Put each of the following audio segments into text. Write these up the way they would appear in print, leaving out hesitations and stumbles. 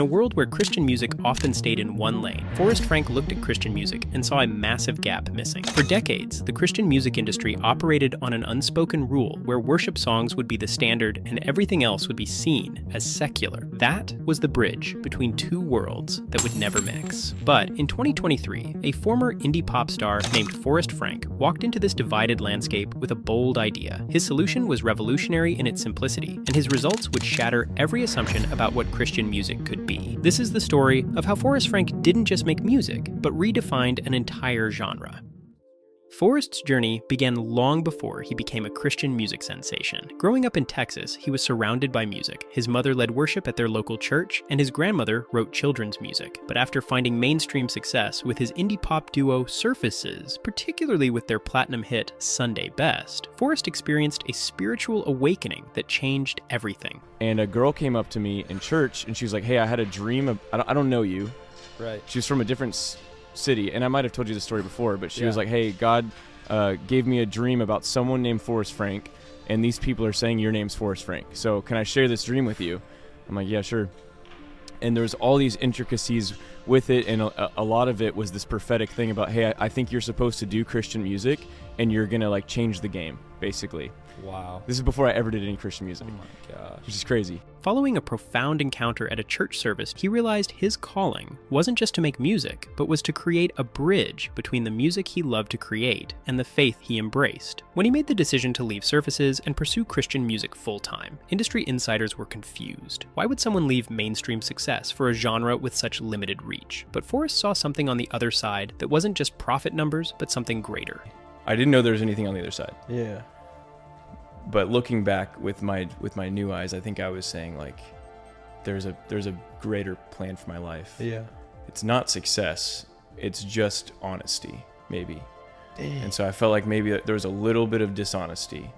In a world where Christian music often stayed in one lane, Forrest Frank looked at Christian music and saw a massive gap missing. For decades, the Christian music industry operated on an unspoken rule where worship songs would be the standard and everything else would be seen as secular. That was the bridge between two worlds that would never mix. But in 2023, a former indie pop star named Forrest Frank walked into this divided landscape with a bold idea. His solution was revolutionary in its simplicity, and his results would shatter every assumption about what Christian music could be. This is the story of how Forrest Frank didn't just make music, but redefined an entire genre. Forrest's journey began long before he became a Christian music sensation. Growing up in Texas, he was surrounded by music. His mother led worship at their local church, and his grandmother wrote children's music. But after finding mainstream success with his indie pop duo Surfaces, particularly with their platinum hit Sunday Best, Forrest experienced a spiritual awakening that changed everything. And a girl came up to me in church, and she was like, "Hey, I had a dream of, I don't know you." Right. She was from a different city, and I might have told you the story before, but she was like, "Hey, God gave me a dream about someone named Forrest Frank, and these people are saying your name's Forrest Frank. So can I share this dream with you?" I'm like, "Yeah, sure." And there's all these intricacies with it, and a lot of it was this prophetic thing about, "Hey, I think you're supposed to do Christian music, and you're gonna like change the game," basically. Wow. This is before I ever did any Christian music. Oh my gosh. Which is crazy. Following a profound encounter at a church service, he realized his calling wasn't just to make music, but was to create a bridge between the music he loved to create and the faith he embraced. When he made the decision to leave Surfaces and pursue Christian music full-time, industry insiders were confused. Why would someone leave mainstream success for a genre with such limited reach? But Forrest saw something on the other side that wasn't just profit numbers, but something greater. I didn't know there was anything on the other side. Yeah. But looking back with my new eyes, I think I was saying like, there's a greater plan for my life. Yeah. It's not success. It's just honesty, maybe. Dang. And so I felt like maybe there was a little bit of dishonesty.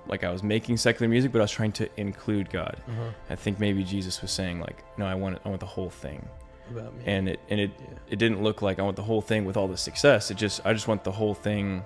Like I was making secular music, but I was trying to include God. I think maybe Jesus was saying like, no, I want the whole thing. About me. And it didn't look like I want the whole thing with all the success. I just want the whole thing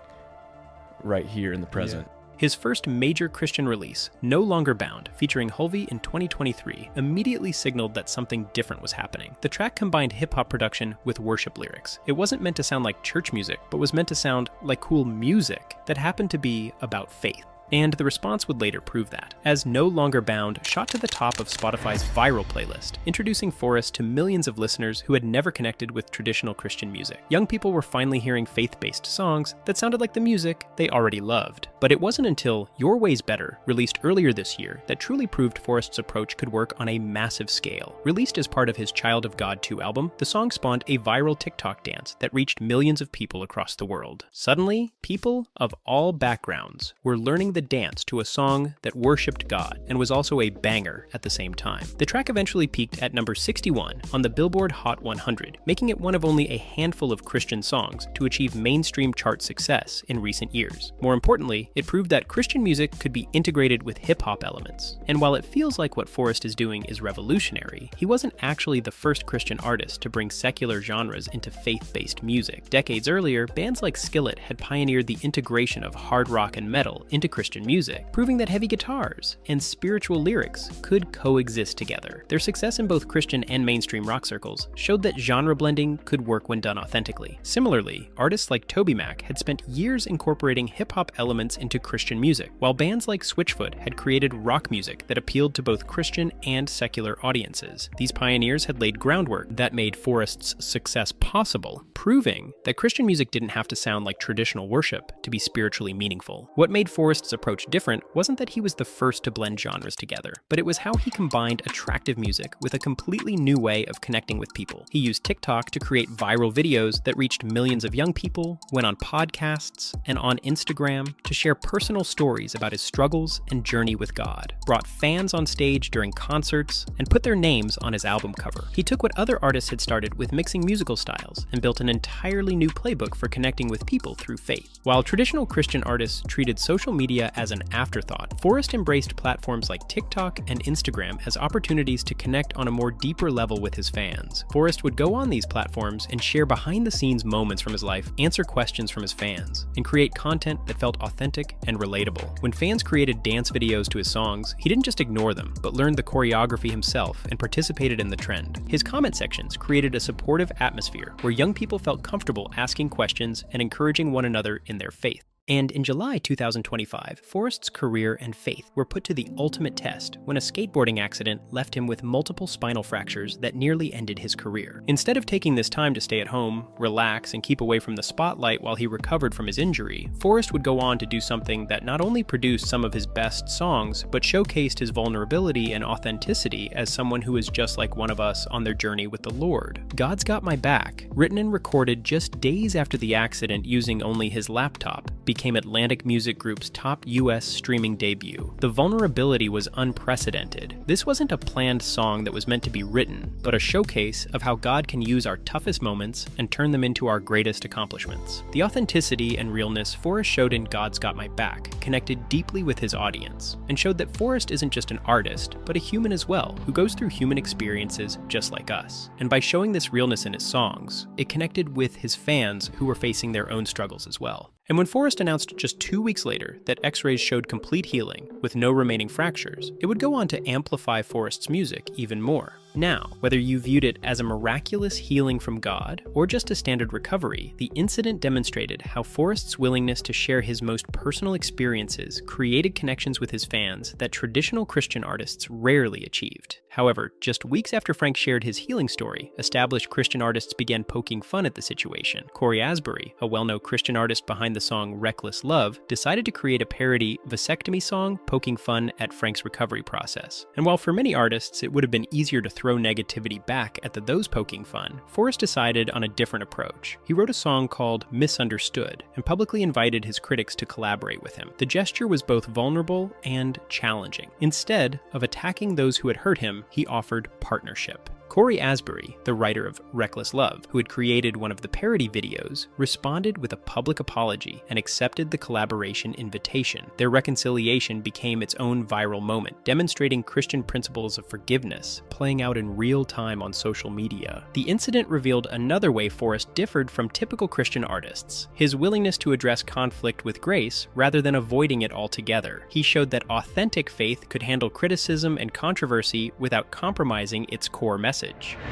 right here in the present. Yeah. His first major Christian release, No Longer Bound, featuring Hulvey in 2023, immediately signaled that something different was happening. The track combined hip-hop production with worship lyrics. It wasn't meant to sound like church music, but was meant to sound like cool music that happened to be about faith. And the response would later prove that, as No Longer Bound shot to the top of Spotify's viral playlist, introducing Forrest to millions of listeners who had never connected with traditional Christian music. Young people were finally hearing faith-based songs that sounded like the music they already loved. But it wasn't until Your Way's Better, released earlier this year, that truly proved Forrest's approach could work on a massive scale. Released as part of his Child of God 2 album, the song spawned a viral TikTok dance that reached millions of people across the world. Suddenly, people of all backgrounds were learning the dance to a song that worshipped God and was also a banger at the same time. The track eventually peaked at number 61 on the Billboard Hot 100, making it one of only a handful of Christian songs to achieve mainstream chart success in recent years. More importantly, it proved that Christian music could be integrated with hip-hop elements. And while it feels like what Forrest is doing is revolutionary, he wasn't actually the first Christian artist to bring secular genres into faith-based music. Decades earlier, bands like Skillet had pioneered the integration of hard rock and metal into Christian music, proving that heavy guitars and spiritual lyrics could coexist together. Their success in both Christian and mainstream rock circles showed that genre blending could work when done authentically. Similarly, artists like TobyMac had spent years incorporating hip-hop elements into Christian music, while bands like Switchfoot had created rock music that appealed to both Christian and secular audiences. These pioneers had laid groundwork that made Forrest's success possible, proving that Christian music didn't have to sound like traditional worship to be spiritually meaningful. What made Forrest's approach different wasn't that he was the first to blend genres together, but it was how he combined attractive music with a completely new way of connecting with people. He used TikTok to create viral videos that reached millions of young people, went on podcasts, and on Instagram to share personal stories about his struggles and journey with God, brought fans on stage during concerts, and put their names on his album cover. He took what other artists had started with mixing musical styles and built an an entirely new playbook for connecting with people through faith. While traditional Christian artists treated social media as an afterthought, Forrest embraced platforms like TikTok and Instagram as opportunities to connect on a more deeper level with his fans. Forrest would go on these platforms and share behind-the-scenes moments from his life, answer questions from his fans, and create content that felt authentic and relatable. When fans created dance videos to his songs, he didn't just ignore them, but learned the choreography himself and participated in the trend. His comment sections created a supportive atmosphere where young people felt comfortable asking questions and encouraging one another in their faith. And in July 2025, Forrest's career and faith were put to the ultimate test when a skateboarding accident left him with multiple spinal fractures that nearly ended his career. Instead of taking this time to stay at home, relax, and keep away from the spotlight while he recovered from his injury, Forrest would go on to do something that not only produced some of his best songs, but showcased his vulnerability and authenticity as someone who is just like one of us on their journey with the Lord. God's Got My Back, written and recorded just days after the accident using only his laptop, became Atlantic Music Group's top US streaming debut. The vulnerability was unprecedented. This wasn't a planned song that was meant to be written, but a showcase of how God can use our toughest moments and turn them into our greatest accomplishments. The authenticity and realness Forrest showed in God's Got My Back connected deeply with his audience, and showed that Forrest isn't just an artist, but a human as well, who goes through human experiences just like us. And by showing this realness in his songs, it connected with his fans who were facing their own struggles as well. And when Forrest announced just 2 weeks later that X-rays showed complete healing with no remaining fractures, it would go on to amplify Forrest's music even more. Now, whether you viewed it as a miraculous healing from God or just a standard recovery, the incident demonstrated how Forrest's willingness to share his most personal experiences created connections with his fans that traditional Christian artists rarely achieved. However, just weeks after Frank shared his healing story, established Christian artists began poking fun at the situation. Cory Asbury, a well-known Christian artist behind the song Reckless Love, decided to create a parody vasectomy song poking fun at Frank's recovery process. And while for many artists it would have been easier to throw negativity back at those poking fun, Forrest decided on a different approach. He wrote a song called Misunderstood and publicly invited his critics to collaborate with him. The gesture was both vulnerable and challenging. Instead of attacking those who had hurt him, he offered partnership. Cory Asbury, the writer of Reckless Love, who had created one of the parody videos, responded with a public apology and accepted the collaboration invitation. Their reconciliation became its own viral moment, demonstrating Christian principles of forgiveness, playing out in real time on social media. The incident revealed another way Forrest differed from typical Christian artists: his willingness to address conflict with grace rather than avoiding it altogether. He showed that authentic faith could handle criticism and controversy without compromising its core message.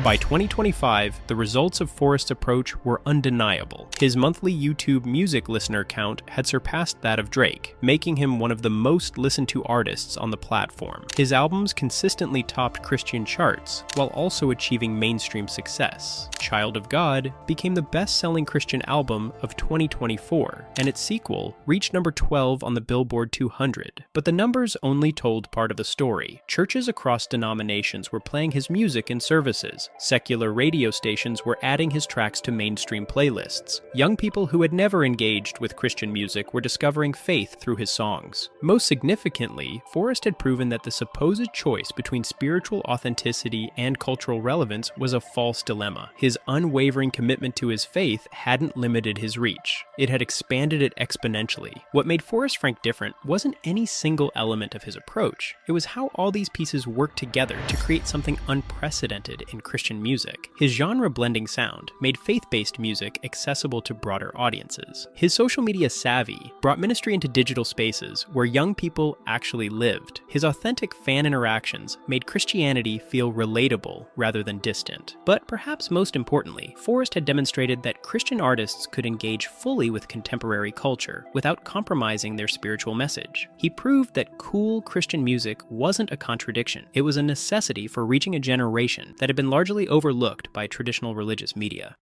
By 2025, the results of Forrest's approach were undeniable. His monthly YouTube music listener count had surpassed that of Drake, making him one of the most listened to artists on the platform. His albums consistently topped Christian charts, while also achieving mainstream success. Child of God became the best-selling Christian album of 2024, and its sequel reached number 12 on the Billboard 200. But the numbers only told part of the story. Churches across denominations were playing his music in services. Secular radio stations were adding his tracks to mainstream playlists. Young people who had never engaged with Christian music were discovering faith through his songs. Most significantly, Forrest had proven that the supposed choice between spiritual authenticity and cultural relevance was a false dilemma. His unwavering commitment to his faith hadn't limited his reach. It had expanded it exponentially. What made Forrest Frank different wasn't any single element of his approach. It was how all these pieces worked together to create something unprecedented in Christian music. His genre-blending sound made faith-based music accessible to broader audiences. His social media savvy brought ministry into digital spaces where young people actually lived. His authentic fan interactions made Christianity feel relatable rather than distant. But perhaps most importantly, Forrest had demonstrated that Christian artists could engage fully with contemporary culture without compromising their spiritual message. He proved that cool Christian music wasn't a contradiction. It was a necessity for reaching a generation that had been largely overlooked by traditional religious media.